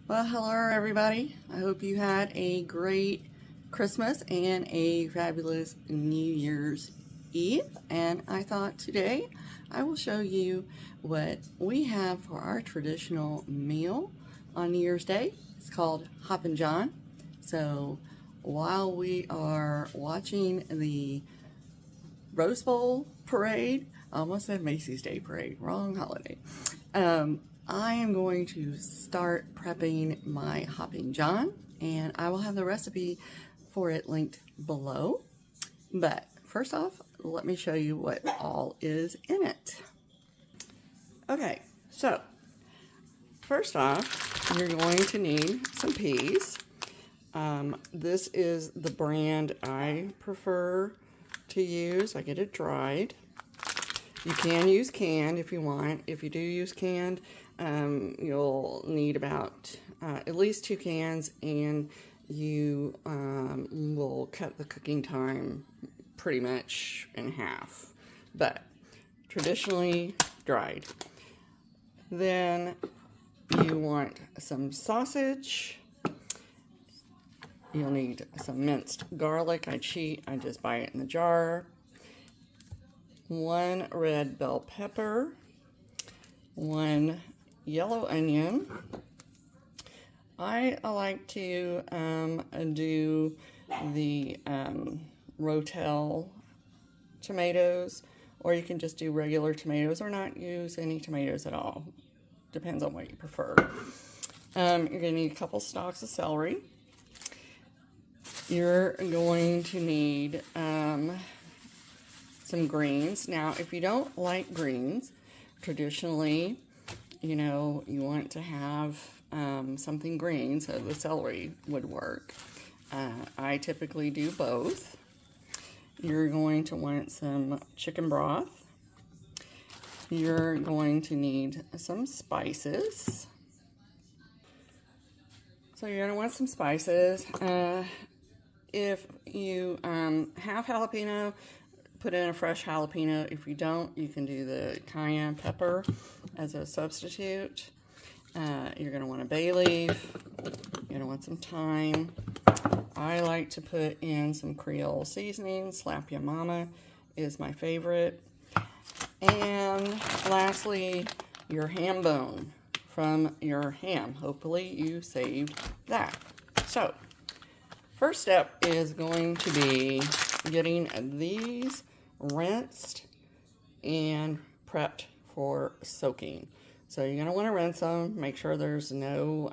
Well, hello everybody. I hope you had a great Christmas and a fabulous New Year's Eve. And I thought today I will show you what we have for our traditional meal on New Year's Day. It's called Hoppin John. So while we are watching the Rose Bowl parade, I almost said Macy's Day Parade, wrong holiday. I am going to start prepping my Hoppin John, and I will have the recipe for it linked below. But first off, let me show you what all is in it. Okay, so first off, you're going to need some peas. This is the brand I prefer to use. I get it dried. You can use canned if you want. If you do use canned, you'll need about at least 2 cans, and you will cut the cooking time pretty much in half. But traditionally dried. Then you want some sausage. You'll need some minced garlic. I cheat, I just buy it in the jar. 1 red bell pepper, 1 yellow onion. I like to do the rotel tomatoes, or you can just do regular tomatoes or not use any tomatoes at all. Depends on what you prefer. You're going to need a couple stalks of celery. You're going to need some greens. Now, if you don't like greens, traditionally, you want to have something green, so the celery would work. I typically do both. You're going to want some chicken broth. You're going to need some spices. So you're going to want some spices. If you have jalapeno, put in a fresh jalapeno. If you don't, you can do the cayenne pepper as a substitute. You're going to want a bay leaf. You're going to want some thyme. I like to put in some Creole seasoning. Slap Ya Mama is my favorite. And lastly, your ham bone from your ham. Hopefully you saved that. So, first step is going to be getting these rinsed and prepped for soaking. So you're going to want to rinse them, make sure there's no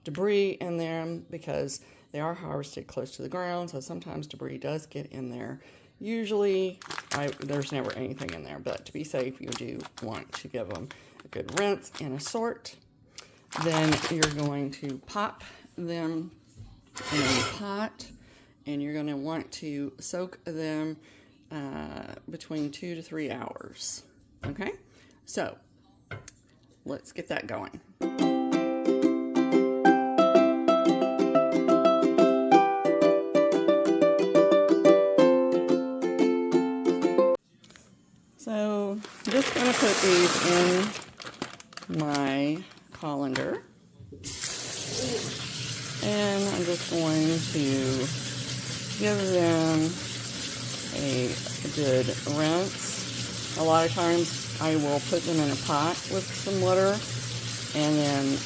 debris in them, because they are harvested close to the ground, so sometimes debris does get in there. Usually there's never anything in there, but to be safe, you do want to give them a good rinse and a sort. Then you're going to pop them in a pot, and you're going to want to soak them between 2 to 3 hours. Okay, so let's get that going. So I'm just going to put these in my colander. And I'm just going to give them a good rinse. A lot of times I will put them in a pot with some water and then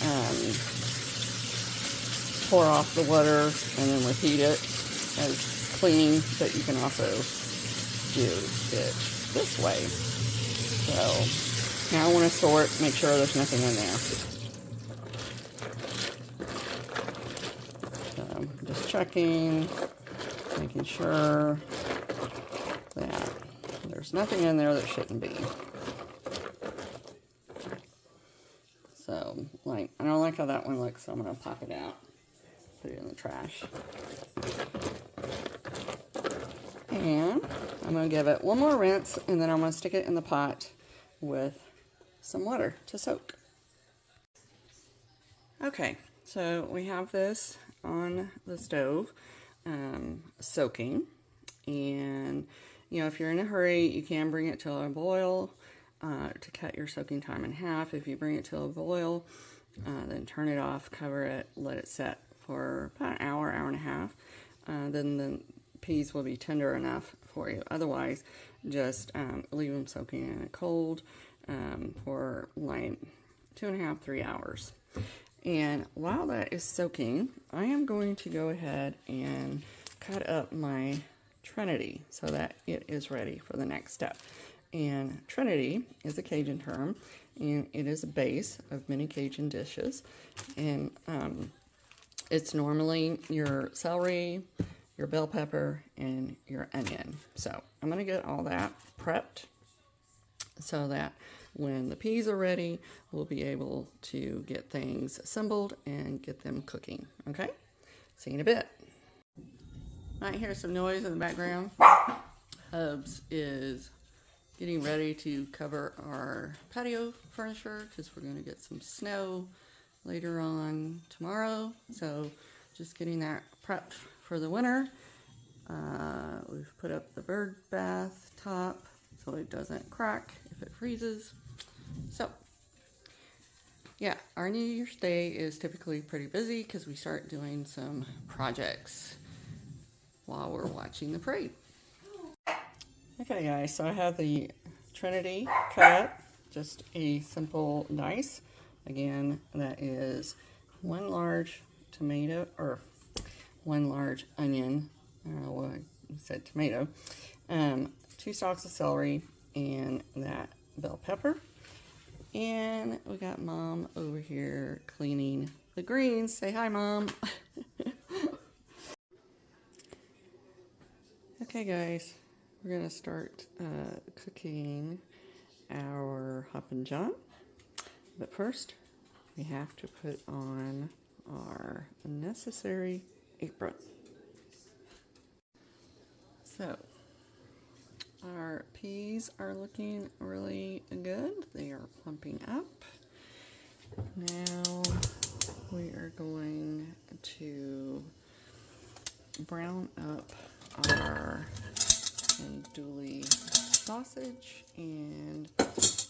pour off the water and then repeat it as cleaning, but you can also do it this way. So now I want to sort, make sure there's nothing in there. Just checking, making sure that there's nothing in there that shouldn't be. So, I don't like how that one looks, so I'm going to pop it out, put it in the trash. And I'm going to give it one more rinse, and then I'm going to stick it in the pot with some water to soak. Okay, so we have this on the stove soaking, and if you're in a hurry, you can bring it to a boil to cut your soaking time in half. If you bring it to a boil, then turn it off, cover it, let it set for about an hour, hour and a half. Then the peas will be tender enough for you. Otherwise, just leave them soaking in it cold for like 2.5, 3 hours. And while that is soaking, I am going to go ahead and cut up my Trinity so that it is ready for the next step. And Trinity is a Cajun term, and it is a base of many Cajun dishes. And it's normally your celery, your bell pepper, and your onion. So I'm going to get all that prepped so that when the peas are ready, we'll be able to get things assembled and get them cooking. Okay? See you in a bit. Might hear some noise in the background. Hubs is getting ready to cover our patio furniture because we're going to get some snow later on tomorrow. So just getting that prepped for the winter. We've put up the bird bath top so it doesn't crack if it freezes. So yeah, our New Year's Day is typically pretty busy because we start doing some projects while we're watching the parade. Okay guys, so I have the Trinity cut up, just a simple dice. Again, that is 1 large tomato, or 1 large onion, I don't know why I said tomato, 2 stalks of celery, and that bell pepper. And we got Mom over here cleaning the greens. Say hi, Mom. Okay guys, we're gonna start cooking our Hoppin John. But first, we have to put on our necessary apron. So, our peas are looking really good. They are plumping up. Now, we are going to brown up our andouille sausage, and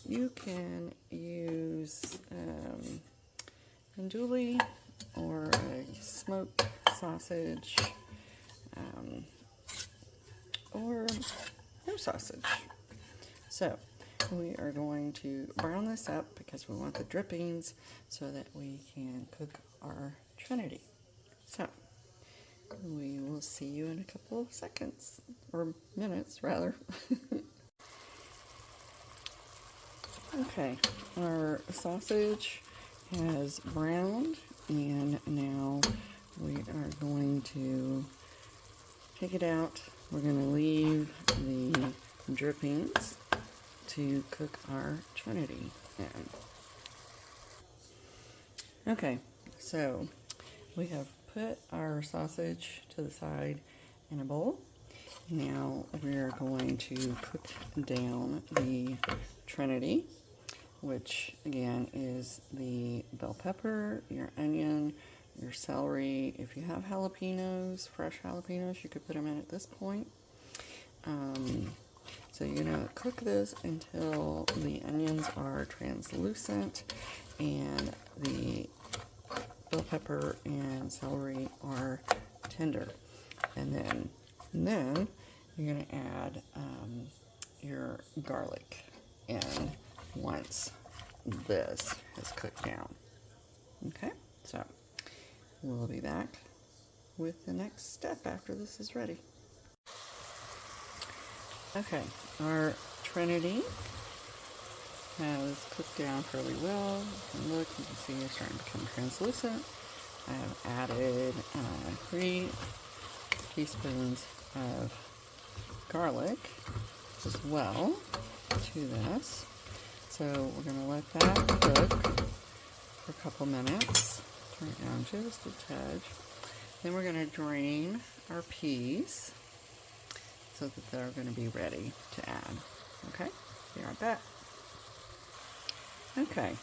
you can use andouille or a smoked sausage or no sausage. So we are going to brown this up because we want the drippings so that we can cook our Trinity. So we will see you in a couple of seconds, or minutes rather. Okay, our sausage has browned, and now we are going to take it out. We're going to leave the drippings to cook our Trinity in. Okay, so we have put our sausage to the side in a bowl. Now we are going to cook down the Trinity, which again is the bell pepper, your onion, your celery. If you have jalapenos, fresh jalapenos, you could put them in at this point. So you're going to cook this until the onions are translucent and the bell pepper and celery are tender. And then you're going to add your garlic in once this has cooked down. Okay, so we'll be back with the next step after this is ready. Okay, our Trinity has cooked down fairly well. And look, you can see it's starting to become translucent. I have added 3 teaspoons of garlic as well to this. So we're going to let that cook for a couple minutes. Turn it down just a touch. Then we're going to drain our peas so that they're going to be ready to add. Okay, be right back. Okay,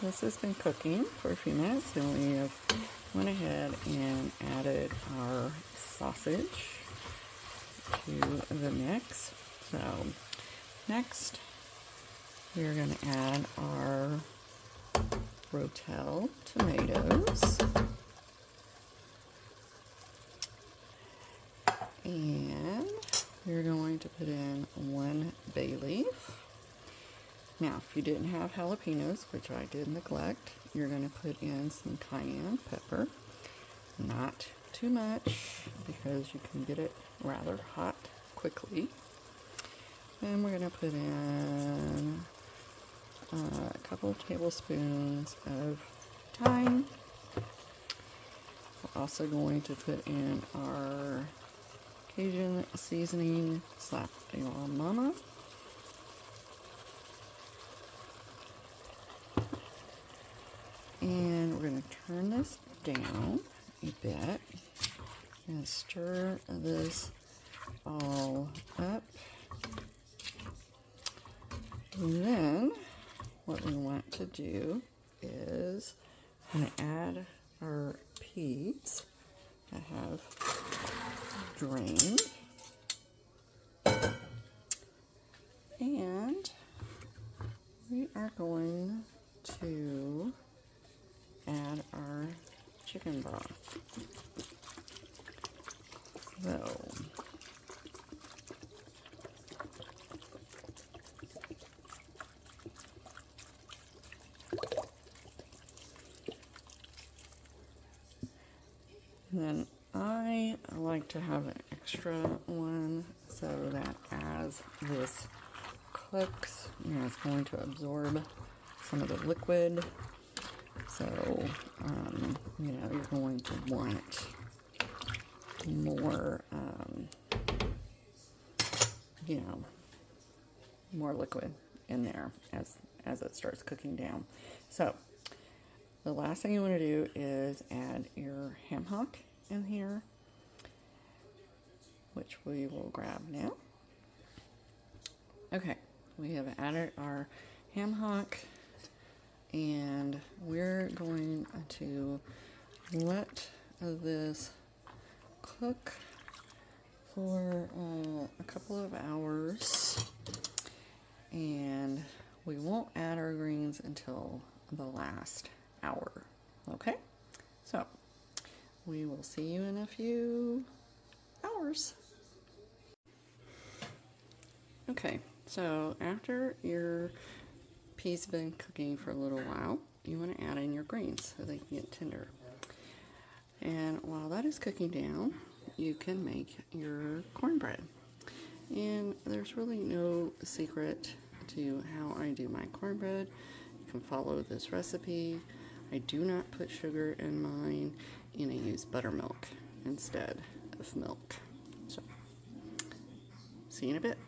this has been cooking for a few minutes, and we have went ahead and added our sausage to the mix. So next, we're going to add our rotel tomatoes. And you're going to put in 1 bay leaf. Now, if you didn't have jalapenos, which I did neglect, you're going to put in some cayenne pepper. Not too much, because you can get it rather hot quickly. And we're going to put in a couple of tablespoons of thyme. We're also going to put in our Cajun seasoning, slap your mama. And we're going to turn this down a bit and stir this all up. And then what we want to do is I'm going to add our peas that have drained. And we are going to add our chicken broth. So, and then I like to have an extra one so that as this cooks, it's going to absorb some of the liquid. So, you're going to want more, more liquid in there as it starts cooking down. So, the last thing you want to do is add your ham hock in here, which we will grab now. Okay, we have added our ham hock. And we're going to let this cook for a couple of hours. And we won't add our greens until the last hour. Okay? So, we will see you in a few hours. Okay, so after your peas have been cooking for a little while, you want to add in your greens so they can get tender. And while that is cooking down, you can make your cornbread. And there's really no secret to how I do my cornbread. You can follow this recipe. I do not put sugar in mine, and I use buttermilk instead of milk. So, see you in a bit.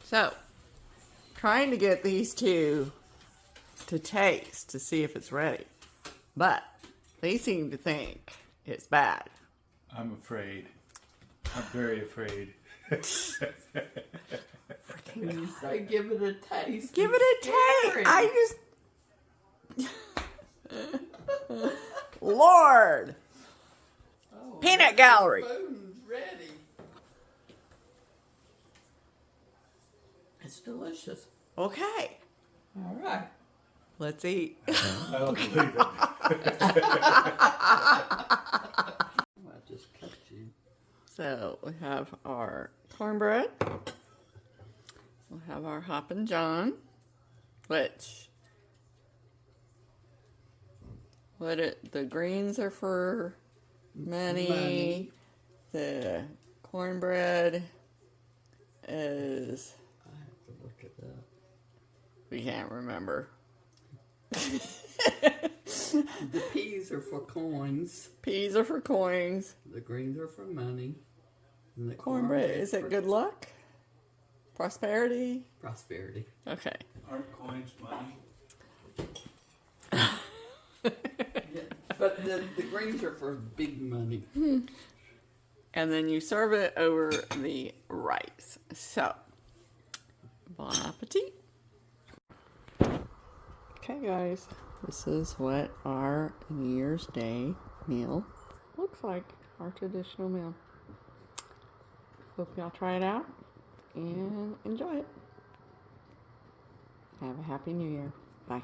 So, trying to get these two to taste to see if it's ready, but they seem to think it's bad. I'm afraid. I'm very afraid. Freaking you say give it a taste. Give it a taste. Lord. Oh, Peanut gallery. Food's ready. It's delicious. Okay, All right. let's eat. I don't believe it. I just cut you. So we have our cornbread. We'll have our Hoppin John, which the greens are for money. The cornbread is, I have to look at that. we can't remember. The peas are for coins. Peas are for coins. The greens are for money. And the Cornbread, is it for good luck? Prosperity? prosperity. Okay. Aren't coins money? Yeah, but the greens are for big money. And then you serve it over the rice. So, bon appetit. Okay guys, this is what our New Year's Day meal looks like, our traditional meal. Hope y'all try it out and enjoy it. Have a happy New Year. Bye.